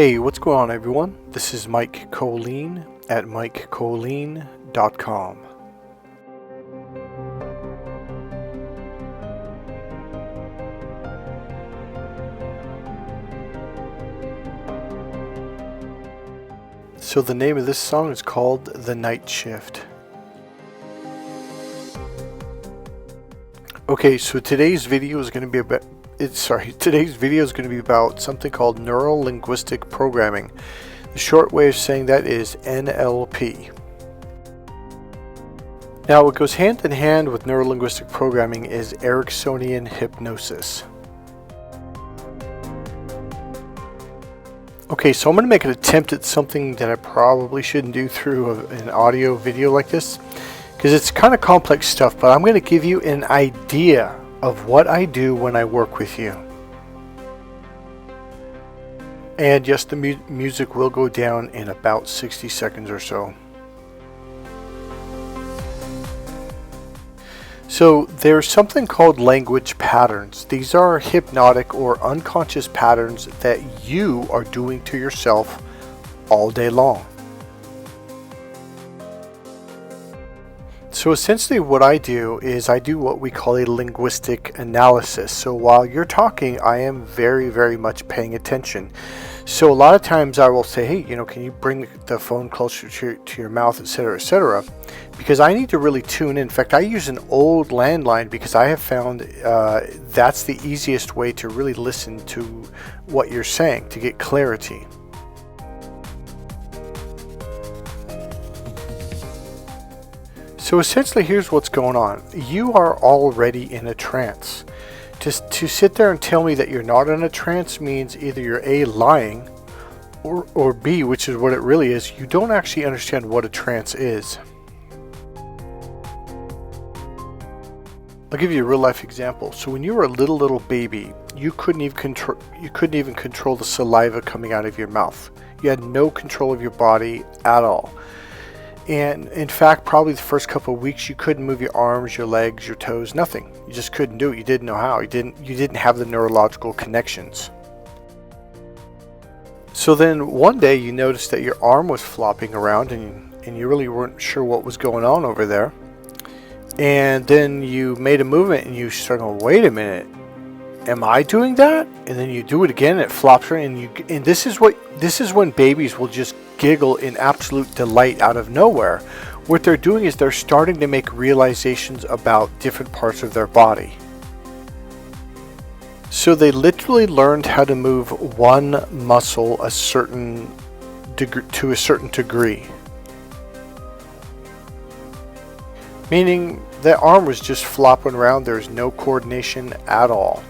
Hey, what's going on, everyone? This is Mike Kollin at MikeKollin.com. So the name of this song is called The Night Shift. Okay, so today's video is going to be about something called neuro-linguistic programming. The short way of saying that is NLP. Now, what goes hand in hand with neuro-linguistic programming is Ericksonian hypnosis. Okay, so I'm going to make an attempt at something that I probably shouldn't do through an audio video like this, because it's kind of complex stuff, but I'm going to give you an idea of what I do when I work with you. And yes, the music will go down in about 60 seconds or so. So there's something called language patterns. These are hypnotic or unconscious patterns that you are doing to yourself all day long. So essentially what I do is I do what we call a linguistic analysis. So while you're talking, I am very, very much paying attention. So a lot of times I will say, hey, can you bring the phone closer to your mouth, etc., etc., because I need to really tune in. In fact, I use an old landline because I have found that's the easiest way to really listen to what you're saying, to get clarity. So essentially, here's what's going on. You are already in a trance. To sit there and tell me that you're not in a trance means either you're A, lying, or B, which is what it really is, you don't actually understand what a trance is. I'll give you a real life example. So when you were a little baby, you couldn't even control the saliva coming out of your mouth. You had no control of your body at all. And in fact, probably the first couple of weeks, you couldn't move your arms, your legs, your toes, nothing. You just couldn't do it. You didn't know how. You didn't have the neurological connections. So then one day you noticed that your arm was flopping around and you really weren't sure what was going on over there. And then you made a movement and you started going, wait a minute, am I doing that? And then you do it again and it flops around, and this is when babies will just giggle in absolute delight out of nowhere. What they're doing is they're starting to make realizations about different parts of their body. So they literally learned how to move one muscle to a certain degree. Meaning the arm was just flopping around, there's no coordination at all.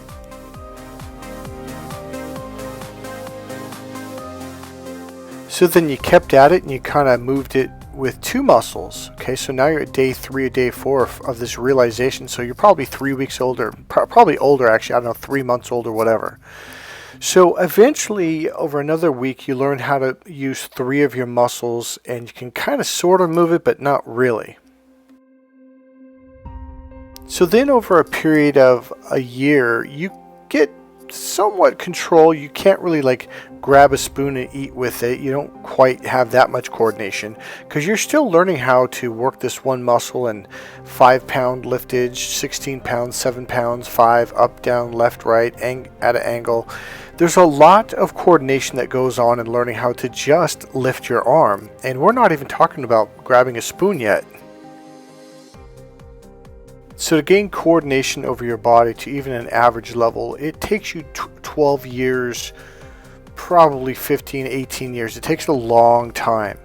So then you kept at it and you kind of moved it with two muscles. Okay, so now you're at day 3 or day 4 of this realization. So you're probably 3 weeks older, probably older actually, I don't know, 3 months old or whatever. So eventually over another week you learn how to use 3 of your muscles and you can kind of sort of move it, but not really. So then over a period of a year, you get somewhat control. You can't really grab a spoon and eat with it. You don't quite have that much coordination because you're still learning how to work this one muscle and 5-pound liftage, 16 pounds, 7 pounds, 5, up, down, left, right, at an angle. There's a lot of coordination that goes on in learning how to just lift your arm. And we're not even talking about grabbing a spoon yet. So to gain coordination over your body to even an average level, it takes you 12 years, probably 15, 18 years. It takes a long time.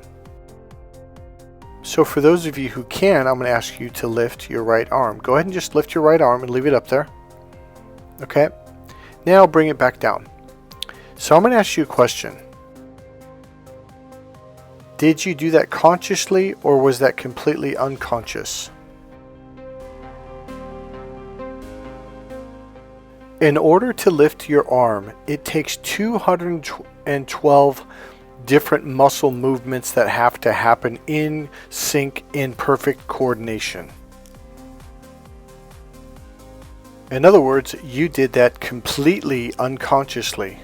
So for those of you who can, I'm going to ask you to lift your right arm. Go ahead and just lift your right arm and leave it up there. Okay. Now bring it back down. So I'm going to ask you a question. Did you do that consciously or was that completely unconscious? In order to lift your arm, it takes 212 different muscle movements that have to happen in sync, in perfect coordination. In other words, you did that completely unconsciously.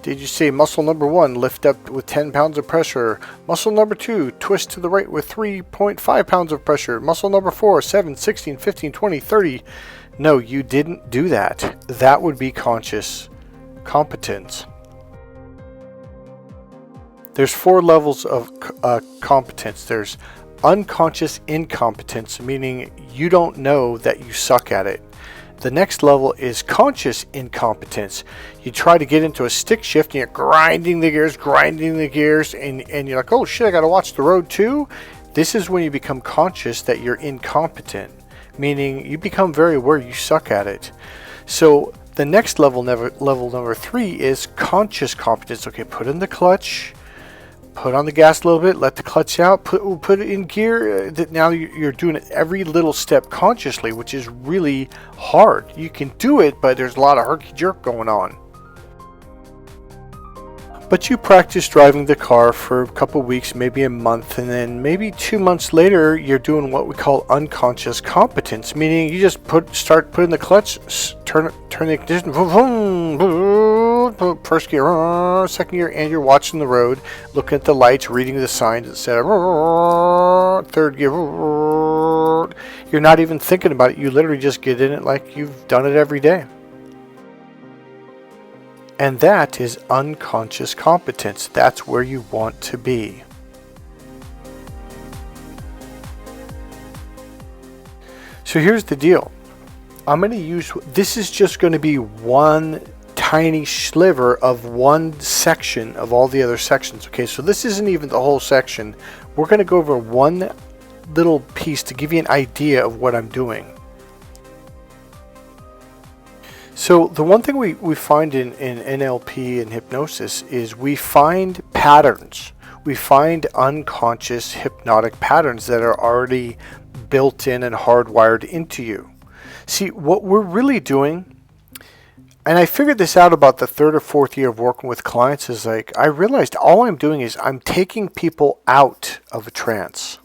Did you say muscle number 1, lift up with 10 pounds of pressure? Muscle number 2, twist to the right with 3.5 pounds of pressure. Muscle number 4, 7, 16, 15, 20, 30. No, you didn't do that. That would be conscious competence. There's 4 levels of competence. There's unconscious incompetence, meaning you don't know that you suck at it. The next level is conscious incompetence. You try to get into a stick shift and you're grinding the gears, and you're like, oh shit, I gotta watch the road too. This is when you become conscious that you're incompetent, meaning you become very aware you suck at it. So the next level number 3 is conscious competence. Okay, put in the clutch, put on the gas a little bit, let the clutch out, put it in gear. Now you're doing it every little step consciously, which is really hard. You can do it, but there's a lot of herky-jerk going on. But you practice driving the car for a couple weeks, maybe a month, and then maybe 2 months later, you're doing what we call unconscious competence, meaning you just start putting the clutch, turn the ignition, first gear, second gear, and you're watching the road, looking at the lights, reading the signs, etc. Third gear, you're not even thinking about it. You literally just get in it like you've done it every day. And that is unconscious competence. That's where you want to be. So here's the deal. I'm going to use, this is just going to be one tiny sliver of one section of all the other sections. Okay, so this isn't even the whole section. We're going to go over one little piece to give you an idea of what I'm doing. So the one thing we find in NLP and hypnosis is we find patterns. We find unconscious hypnotic patterns that are already built in and hardwired into you. See, what we're really doing, and I figured this out about the 3rd or 4th year of working with clients, is like I realized all I'm doing is I'm taking people out of a trance.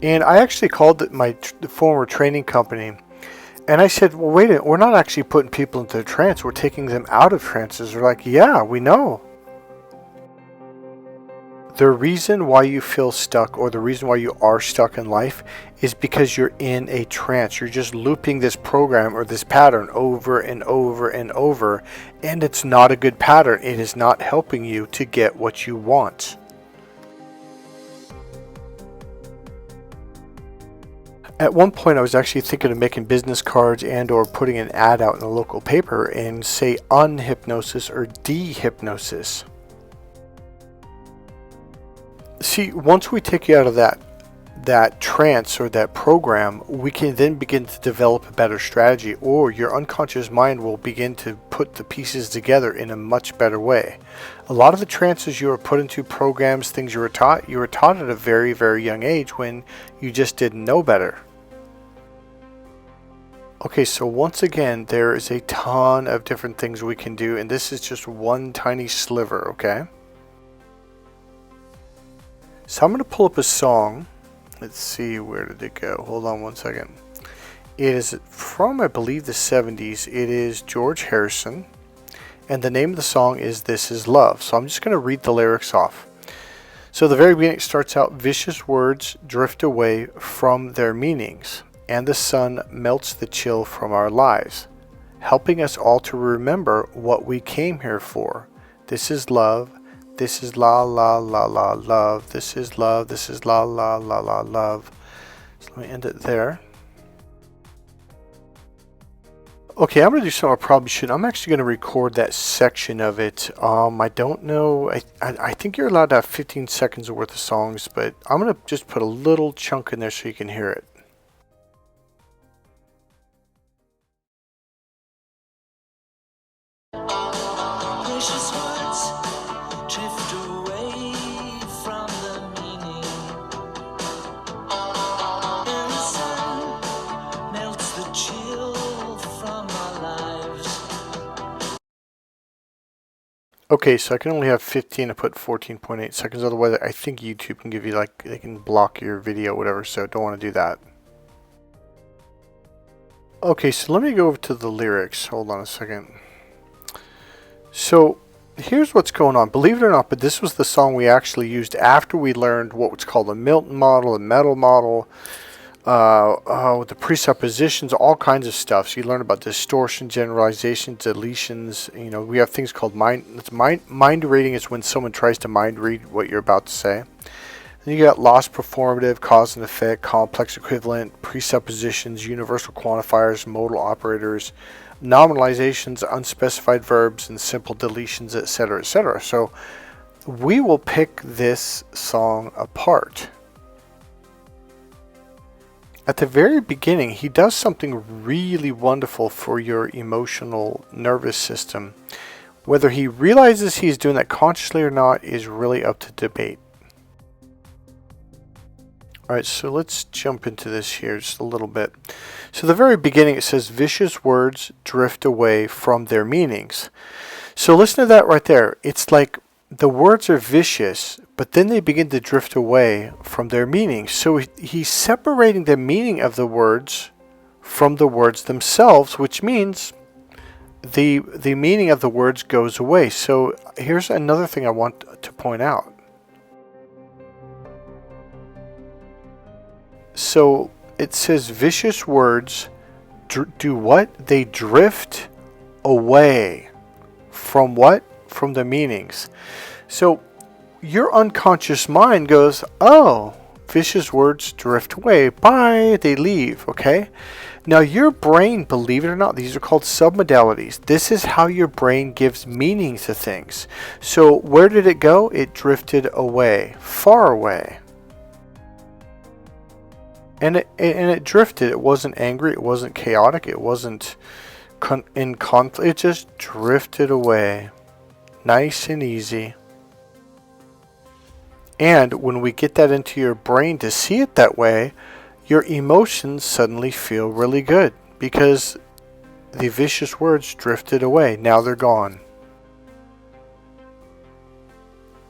And I actually called my former training company. And I said, well, wait a minute, we're not actually putting people into a trance, we're taking them out of trances. They're like, yeah, we know. The reason why you feel stuck, or the reason why you are stuck in life, is because you're in a trance. You're just looping this program or this pattern over and over and over, and it's not a good pattern. It is not helping you to get what you want. At one point, I was actually thinking of making business cards and or putting an ad out in the local paper and say unhypnosis or dehypnosis. See, once we take you out of that trance or that program, we can then begin to develop a better strategy, or your unconscious mind will begin to put the pieces together in a much better way. A lot of the trances you were put into, programs, things you were taught at a very, very young age when you just didn't know better. Okay, so once again, there is a ton of different things we can do, and this is just one tiny sliver, okay? So I'm going to pull up a song. Let's see, where did it go? Hold on one second. It is from, I believe, the 70s. It is George Harrison, and the name of the song is This Is Love. So I'm just going to read the lyrics off. So the very beginning starts out, vicious words drift away from their meanings, and the sun melts the chill from our lives, helping us all to remember what we came here for. This is love. This is la la la la love. This is love. This is la la la la love. So let me end it there. Okay, I'm going to do something I probably shouldn't. I'm actually going to record that section of it. I don't know. I think you're allowed to have 15 seconds worth of songs, but I'm going to just put a little chunk in there so you can hear it. Precious words drift away from the meaning, and the sun melts the chill from our lives. Okay, so I can only have 15. I put 14.8 seconds. Otherwise, I think YouTube can give you, like, they can block your video or whatever, so don't want to do that. Okay, so let me go over to the lyrics. Hold on a second. So here's what's going on. Believe it or not, but this was the song we actually used after we learned what was called a Milton model, a metal model, the presuppositions, all kinds of stuff. So you learn about distortion, generalization, deletions. We have things called mind reading is when someone tries to mind read what you're about to say. Then you got loss performative, cause and effect, complex equivalent, presuppositions, universal quantifiers, modal operators, nominalizations, unspecified verbs, and simple deletions, etc., etc. So we will pick this song apart. At the very beginning, he does something really wonderful for your emotional nervous system. Whether he realizes he's doing that consciously or not is really up to debate. Alright, so let's jump into this here just a little bit. So the very beginning it says, vicious words drift away from their meanings. So listen to that right there. It's like the words are vicious, but then they begin to drift away from their meanings. So he's separating the meaning of the words from the words themselves, which means the meaning of the words goes away. So here's another thing I want to point out. So it says vicious words do what? They drift away from what? From the meanings. So your unconscious mind goes, oh, vicious words drift away. Bye. They leave. Okay. Now your brain, believe it or not, these are called submodalities. This is how your brain gives meaning to things. So where did it go? It drifted away, far away. And it drifted. It wasn't angry. It wasn't chaotic. It wasn't in conflict. It just drifted away. Nice and easy. And when we get that into your brain to see it that way, your emotions suddenly feel really good because the vicious words drifted away. Now they're gone.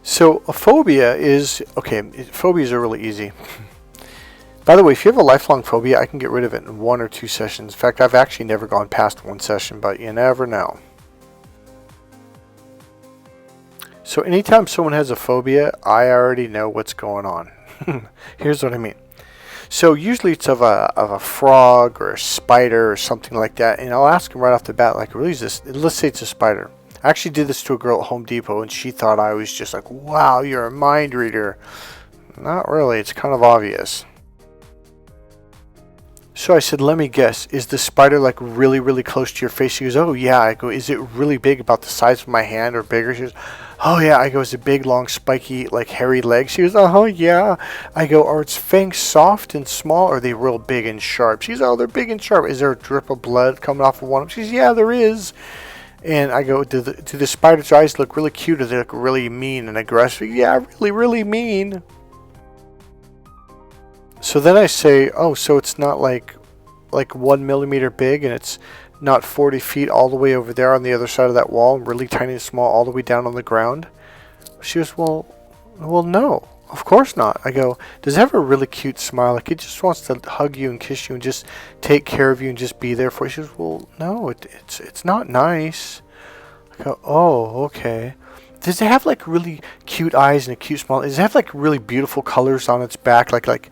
So a phobia is, okay, phobias are really easy. By the way, if you have a lifelong phobia, I can get rid of it in 1 or 2 sessions. In fact, I've actually never gone past 1 session, but you never know. So anytime someone has a phobia, I already know what's going on. Here's what I mean. So usually it's of a frog or a spider or something like that, and I'll ask them right off the bat, like, really is this? Let's say it's a spider. I actually did this to a girl at Home Depot, and she thought I was just like, wow, you're a mind reader. Not really. It's kind of obvious. So I said, let me guess, is the spider like really, really close to your face? She goes, oh yeah. I go, is it really big, about the size of my hand or bigger? She goes, oh yeah. I go, is it big, long, spiky, like hairy legs? She goes, oh yeah. I go, are its fangs soft and small, or are they real big and sharp? She goes, oh, they're big and sharp. Is there a drip of blood coming off of one of them? She goes, yeah, there is. And I go, do the spider's eyes look really cute, or they look really mean and aggressive? Yeah, really, really mean. So then I say, oh, so it's not like 1 millimeter big, and it's not 40 feet all the way over there on the other side of that wall, really tiny and small all the way down on the ground? She goes, well, no, of course not. I go, does it have a really cute smile? Like it just wants to hug you and kiss you and just take care of you and just be there for you? She goes, well, no, it's not nice. I go, oh, okay. Does it have like really cute eyes and a cute smile? Does it have like really beautiful colors on its back, like like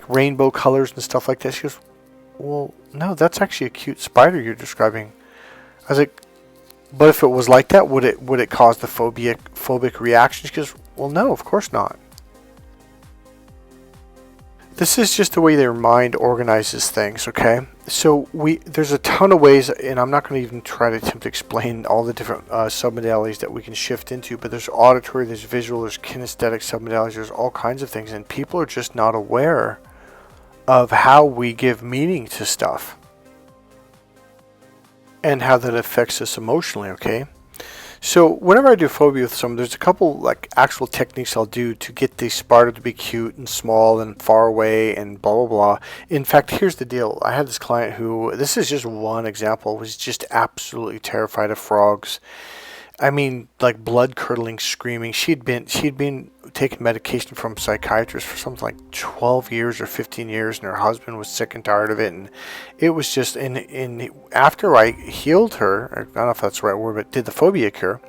rainbow colors and stuff like that? She goes, well, no, that's actually a cute spider you're describing. I was like, but if it was like that, would it cause the phobic reaction? She goes, well, no, of course not. This is just the way their mind organizes things, okay? So there's a ton of ways, and I'm not going to even try to attempt to explain all the different submodalities that we can shift into, but there's auditory, there's visual, there's kinesthetic submodalities, there's all kinds of things, and people are just not aware of how we give meaning to stuff and how that affects us emotionally, okay? So whenever I do phobia with someone, there's a couple like actual techniques I'll do to get the spider to be cute and small and far away and blah, blah, blah. In fact, here's the deal. I had this client who, this is just one example, was just absolutely terrified of frogs. I mean, like blood curdling, screaming. She'd been taking medication from psychiatrists for something like 12 years or 15 years, and her husband was sick and tired of it. And it was just, in after I healed her, I don't know if that's the right word, but did the phobia cure.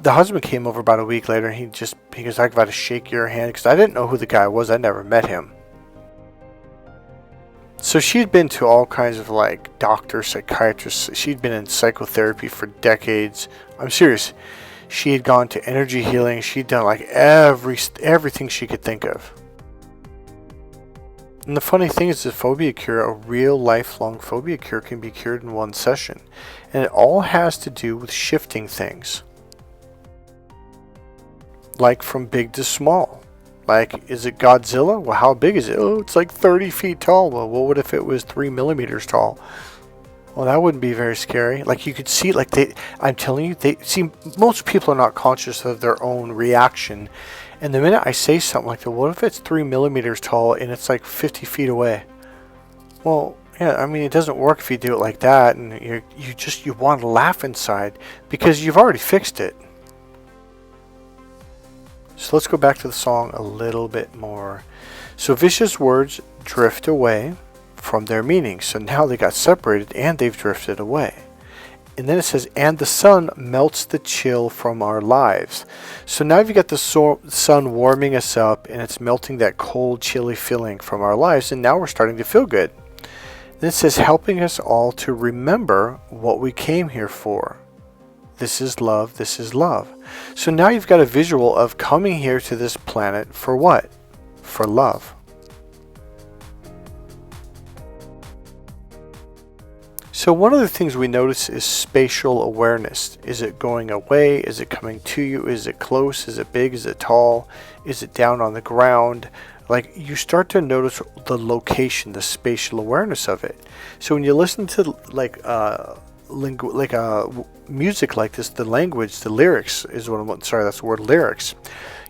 The husband came over about a week later, and he goes, "I got to shake your hand," because I didn't know who the guy was. I never met him. So she'd been to all kinds of like doctors, psychiatrists. She'd been in psychotherapy for decades. I'm serious. She had gone to energy healing. She'd done like everything she could think of. And the funny thing is, the phobia cure, a real lifelong phobia cure, can be cured in one session. And it all has to do with shifting things. Like from big to small. Like, is it Godzilla? Well, how big is it? Oh, it's like 30 feet tall. Well, what if it was 3 millimeters tall? Well, that wouldn't be very scary. Like, you could see, like, I'm telling you, most people are not conscious of their own reaction. And the minute I say something like that, what if it's 3 millimeters tall and it's like 50 feet away? Well, yeah, I mean, it doesn't work if you do it like that. And you want to laugh inside because you've already fixed it. So let's go back to the song a little bit more. So vicious words drift away from their meaning. So now they got separated and they've drifted away. And then it says, and the sun melts the chill from our lives. So now you've got the sun warming us up and it's melting that cold, chilly feeling from our lives. And now we're starting to feel good. Then it says, helping us all to remember what we came here for. This is love, this is love. So now you've got a visual of coming here to this planet for what? For love. So one of the things we notice is spatial awareness. Is it going away? Is it coming to you? Is it close? Is it big? Is it tall? Is it down on the ground? Like, you start to notice the location, the spatial awareness of it. So when you listen to music like this, the language, the lyrics is what that's the word lyrics.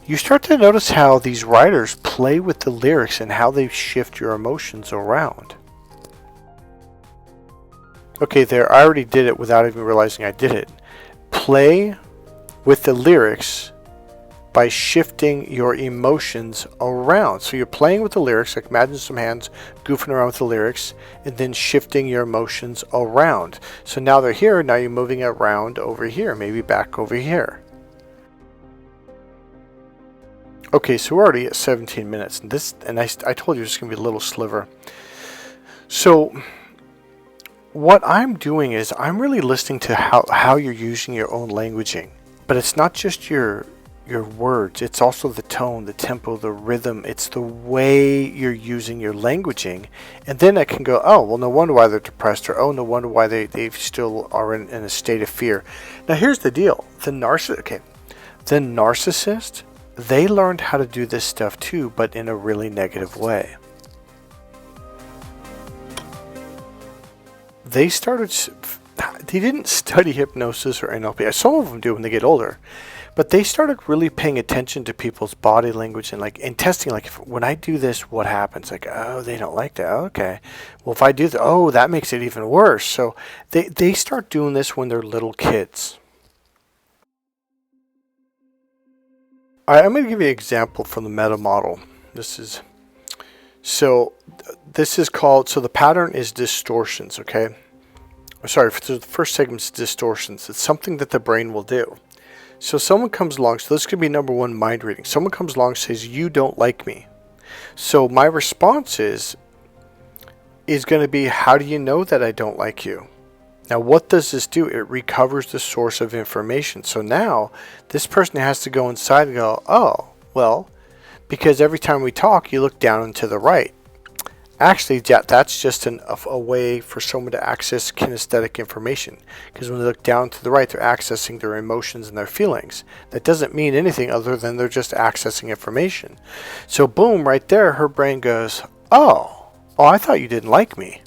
You start to notice how these writers play with the lyrics and how they shift your emotions around. Okay, there, I already did it without even realizing I did it. Play with the lyrics by shifting your emotions around. So you're playing with the lyrics, like imagine some hands goofing around with the lyrics, and then shifting your emotions around. So now they're here, now you're moving around over here, maybe back over here. Okay, so we're already at 17 minutes, and I told you it's going to be a little sliver. So what I'm doing is I'm really listening to how you're using your own languaging, but it's not just your words, it's also the tone, the tempo, the rhythm. It's the way you're using your languaging. And then I can go, oh, well, no wonder why they're depressed, or oh, no wonder why they still are in a state of fear. Now here's the deal. The narcissist, they learned how to do this stuff too, but in a really negative way. They didn't study hypnosis or NLP. Some of them do when they get older. But they started really paying attention to people's body language and testing, like, when I do this, what happens? Like, oh, they don't like that. Okay. Well, if I do that, oh, that makes it even worse. So they start doing this when they're little kids. All right, I'm going to give you an example from the meta model. This is called, so the pattern is distortions, okay? Sorry, the first segment is distortions. It's something that the brain will do. So someone comes along, so this could be number one, mind reading. Someone comes along and says, you don't like me. So my response is going to be, how do you know that I don't like you? Now, what does this do? It recovers the source of information. So now this person has to go inside and go, oh, well, because every time we talk, you look down and to the right. Actually, that's just a way for someone to access kinesthetic information. Because when they look down to the right, they're accessing their emotions and their feelings. That doesn't mean anything other than they're just accessing information. So boom, right there, her brain goes, oh, I thought you didn't like me.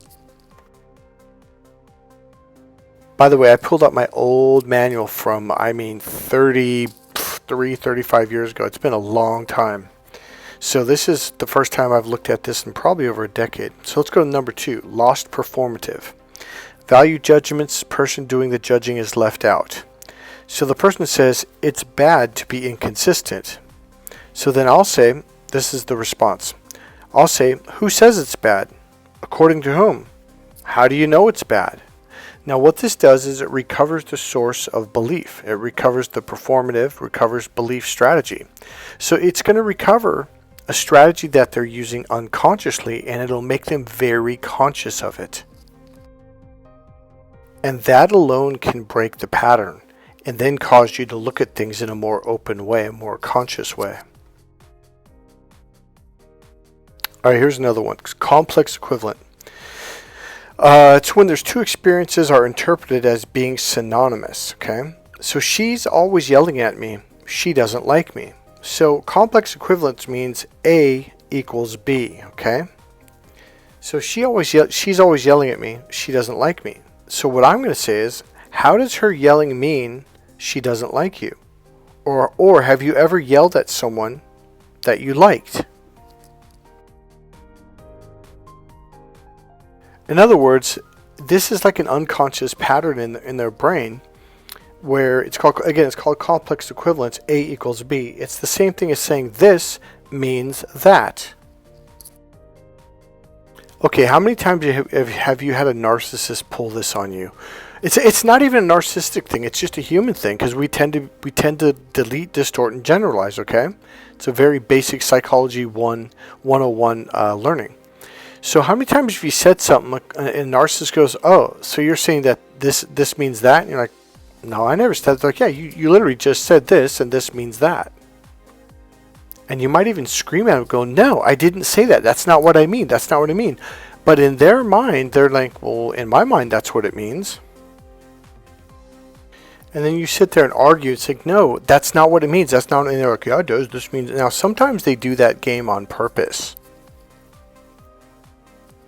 By the way, I pulled up my old manual from, 35 years ago. It's been a long time. So this is the first time I've looked at this in probably over a decade. So let's go to number 2, lost performative. Value judgments, person doing the judging is left out. So the person says, it's bad to be inconsistent. So then I'll say, this is the response. I'll say, who says it's bad? According to whom? How do you know it's bad? Now what this does is it recovers the source of belief. It recovers the performative, recovers belief strategy. So it's going to recover a strategy that they're using unconsciously, and it'll make them very conscious of it. And that alone can break the pattern and then cause you to look at things in a more open way, a more conscious way. All right, here's another one. Complex equivalent. It's when there's two experiences are interpreted as being synonymous, okay? So she's always yelling at me. She doesn't like me. So complex equivalence means A equals B, okay? So she's always yelling at me. She doesn't like me. So what I'm going to say is, how does her yelling mean she doesn't like you? Or have you ever yelled at someone that you liked? In other words, this is like an unconscious pattern in their brain where it's called complex equivalence, A equals B. It's the same thing as saying this means that. Okay, how many times have you had a narcissist pull this on you? It's not even a narcissistic thing. It's just a human thing because we tend to delete, distort, and generalize. Okay, it's a very basic psychology 101 learning. So how many times have you said something and a narcissist goes, "Oh, so you're saying that this means that?" And you're like, "No, I never said that." They're like, "Yeah, you literally just said this, and this means that." And you might even scream at them, go, "No, I didn't say that. That's not what I mean. That's not what I mean." But in their mind, they're like, "Well, in my mind, that's what it means." And then you sit there and argue. It's like, "No, that's not what it means. That's not." And they're like, "Yeah, it does. This means." Now, sometimes they do that game on purpose.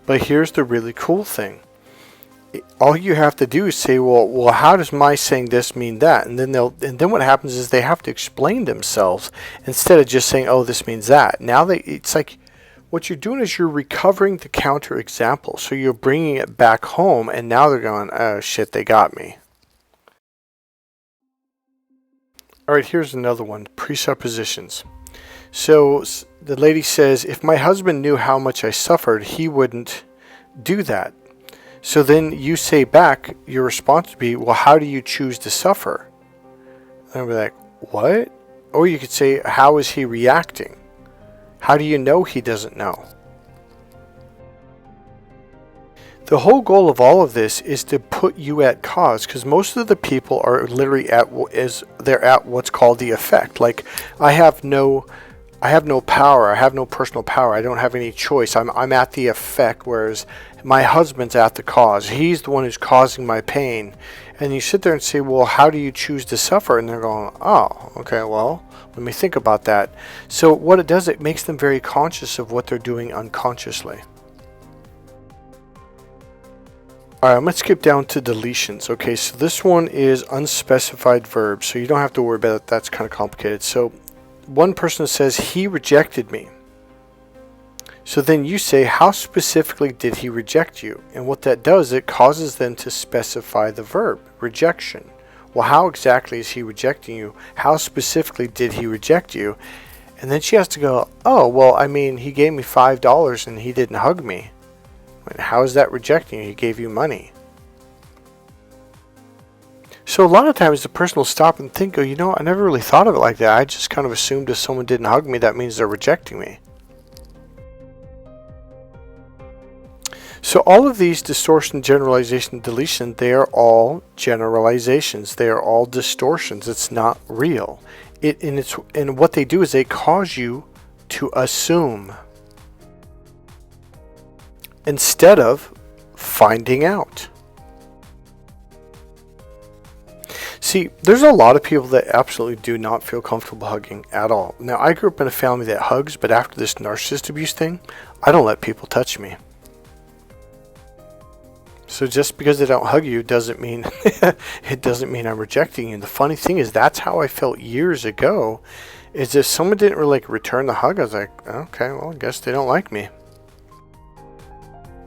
But here's the really cool thing. All you have to do is say, well, how does my saying this mean that? And then what happens is they have to explain themselves instead of just saying, "Oh, this means that." Now it's like what you're doing is you're recovering the counter example. So you're bringing it back home, and now they're going, "Oh shit, they got me." All right, here's another one, presuppositions. So the lady says, if my husband knew how much I suffered, he wouldn't do that. So then you say back, your response would be, well, how do you choose to suffer? And I'll be like, what? Or you could say, how is he reacting? How do you know he doesn't know? The whole goal of all of this is to put you at cause, because most of the people are literally they're at what's called the effect. Like, I have no power. I have no personal power. I don't have any choice. I'm at the effect, whereas my husband's at the cause. He's the one who's causing my pain. And you sit there and say, well, how do you choose to suffer? And they're going, oh, okay, well, let me think about that. So what it does, it makes them very conscious of what they're doing unconsciously. All right, let's skip down to deletions. Okay, so this one is unspecified verbs, so you don't have to worry about it. That's kind of complicated. So one person says, he rejected me. So then you say, how specifically did he reject you? And what that does, it causes them to specify the verb, rejection. Well, how exactly is he rejecting you? How specifically did he reject you? And then she has to go, oh, well, I mean, he gave me $5 and he didn't hug me. How is that rejecting you? He gave you money. So a lot of times the person will stop and think, oh, you know, I never really thought of it like that. I just kind of assumed if someone didn't hug me, that means they're rejecting me. So all of these distortion, generalization, deletion, they are all generalizations. They are all distortions. It's not real. And what they do is they cause you to assume instead of finding out. See, there's a lot of people that absolutely do not feel comfortable hugging at all. Now, I grew up in a family that hugs, but after this narcissist abuse thing, I don't let people touch me. So just because they don't hug you doesn't mean I'm rejecting you. And the funny thing is, that's how I felt years ago. Is if someone didn't really return the hug, I was like, okay, well, I guess they don't like me.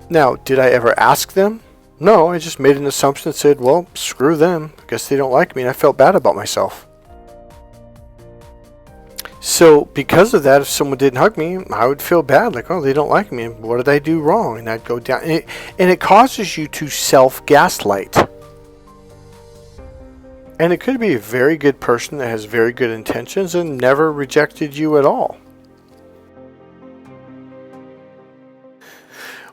Now, did I ever ask them? No, I just made an assumption and said, well, screw them. I guess they don't like me, and I felt bad about myself. So because of that, if someone didn't hug me, I would feel bad, like, oh, they don't like me, and what did I do wrong? And I'd go down, and it causes you to self-gaslight. And it could be a very good person that has very good intentions and never rejected you at all.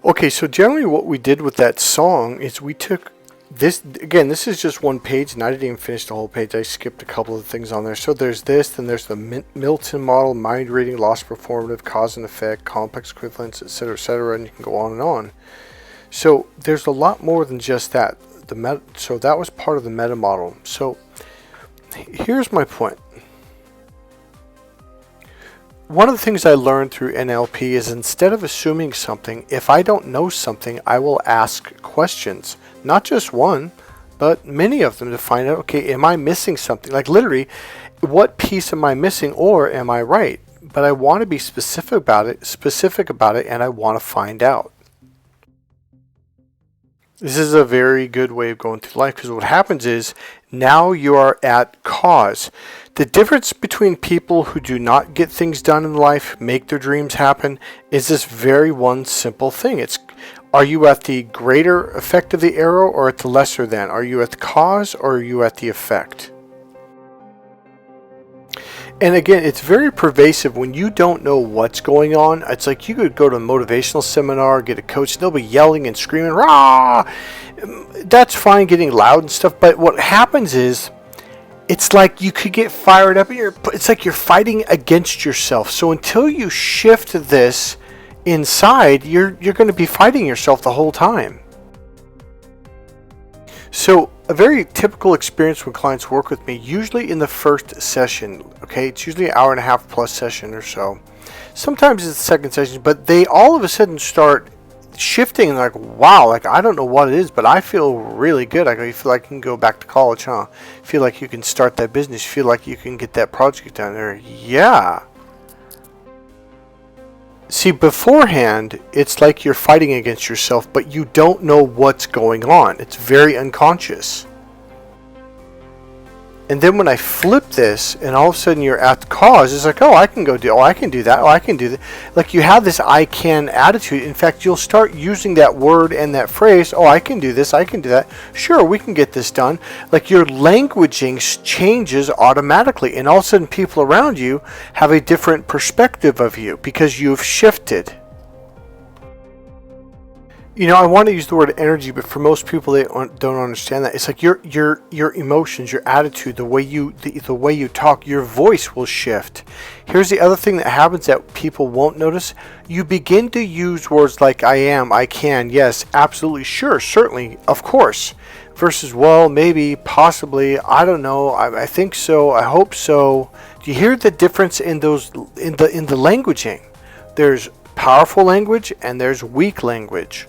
Okay, so generally what we did with that song is we took this, again, this is just one page, and I didn't even finish the whole page. I skipped a couple of things on there. So there's this, then there's the Milton model, mind reading, loss performative, cause and effect, complex equivalence, etc., and you can go on and on. So there's a lot more than just that. So that was part of the meta model. So here's my point. One of the things I learned through NLP is instead of assuming something, if I don't know something, I will ask questions. Not just one, but many of them to find out, okay, am I missing something? Like literally, what piece am I missing, or am I right? But I want to be specific about it, and I want to find out. This is a very good way of going through life, because what happens is now you are at cause. The difference between people who do not get things done in life, make their dreams happen, is this very one simple thing. Are you at the greater effect of the arrow or at the lesser than? Are you at the cause or are you at the effect? And again, it's very pervasive when you don't know what's going on. It's like you could go to a motivational seminar, get a coach, they'll be yelling and screaming, rah! That's fine, getting loud and stuff, but what happens is, it's like you could get fired up, and it's like you're fighting against yourself. So until you shift this inside, you're going to be fighting yourself the whole time. So a very typical experience when clients work with me, usually in the first session, okay, it's usually an hour and a half plus session or so. Sometimes it's the second session, but they all of a sudden start shifting and like, wow, like I don't know what it is, but I feel really good. You feel like you can go back to college, huh? Feel like you can start that business. Feel like you can get that project done there. Yeah. See, beforehand, it's like you're fighting against yourself, but you don't know what's going on. It's very unconscious. And then when I flip this, and all of a sudden you're at the cause, it's like, oh, I can do that, oh, I can do that. Like you have this I can attitude. In fact, you'll start using that word and that phrase, oh, I can do this, I can do that. Sure, we can get this done. Like your languaging changes automatically, and all of a sudden people around you have a different perspective of you because you've shifted. You know, I want to use the word energy, but for most people, they don't understand that. It's like your emotions, your attitude, the way you talk, your voice will shift. Here's the other thing that happens that people won't notice. You begin to use words like I am, I can, yes, absolutely, sure, certainly, of course, versus well, maybe, possibly, I don't know, I think so, I hope so. Do you hear the difference in those in the languaging? There's powerful language and there's weak language.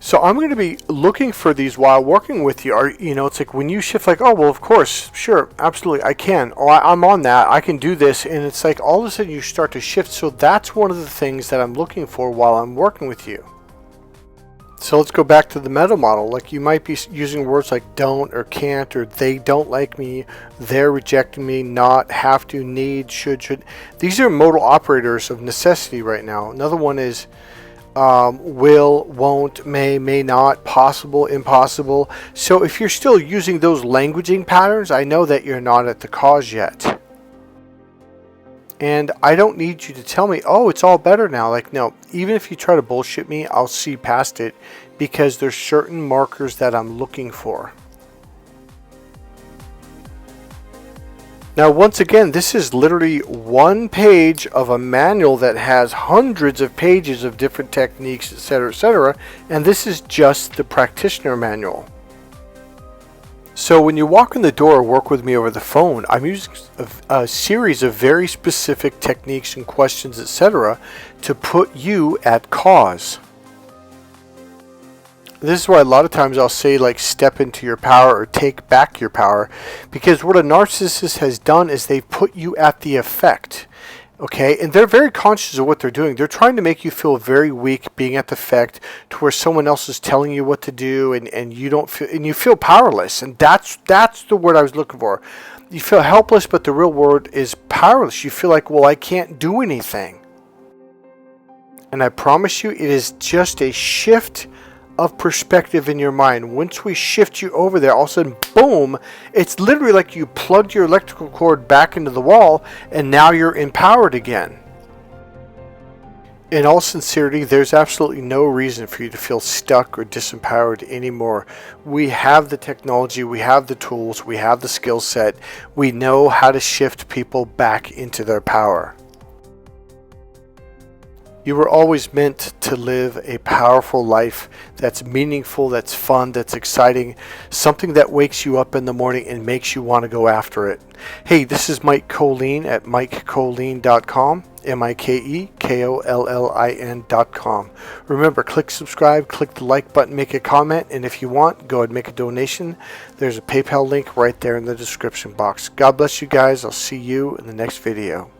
So I'm going to be looking for these while working with you. It's like when you shift like, oh, well, of course, sure, absolutely, I can. Oh, I'm on that. I can do this. And it's like all of a sudden you start to shift. So that's one of the things that I'm looking for while I'm working with you. So let's go back to the meta model. Like you might be using words like don't or can't or they don't like me, they're rejecting me, not, have to, need, should. These are modal operators of necessity right now. Another one is will, won't, may not, possible, impossible. So if you're still using those languaging patterns, I know that you're not at the cause yet. And I don't need you to tell me, oh, it's all better now. Like, no, even if you try to bullshit me, I'll see past it because there's certain markers that I'm looking for. Now, once again, this is literally one page of a manual that has hundreds of pages of different techniques, etc., and this is just the practitioner manual. So when you walk in the door or work with me over the phone, I'm using a series of very specific techniques and questions, etc., to put you at cause. This is why a lot of times I'll say like step into your power or take back your power, because what a narcissist has done is they've put you at the effect. Okay, and they're very conscious of what they're doing. They're trying to make you feel very weak, being at the effect to where someone else is telling you what to do, and you don't feel, and you feel powerless. And that's the word I was looking for. You feel helpless, but the real word is powerless. You feel like, well, I can't do anything. And I promise you, it is just a shift of perspective in your mind. Once we shift you over there, all of a sudden, boom, it's literally like you plugged your electrical cord back into the wall and now you're empowered again. In all sincerity, there's absolutely no reason for you to feel stuck or disempowered anymore. We have the technology, we have the tools, we have the skill set. We know how to shift people back into their power. You were always meant to live a powerful life that's meaningful, that's fun, that's exciting, something that wakes you up in the morning and makes you want to go after it. Hey, this is Mike Kollin at MikeKollin.com, MikeKollin.com. Remember, click subscribe, click the like button, make a comment, and if you want, go ahead and make a donation. There's a PayPal link right there in the description box. God bless you guys. I'll see you in the next video.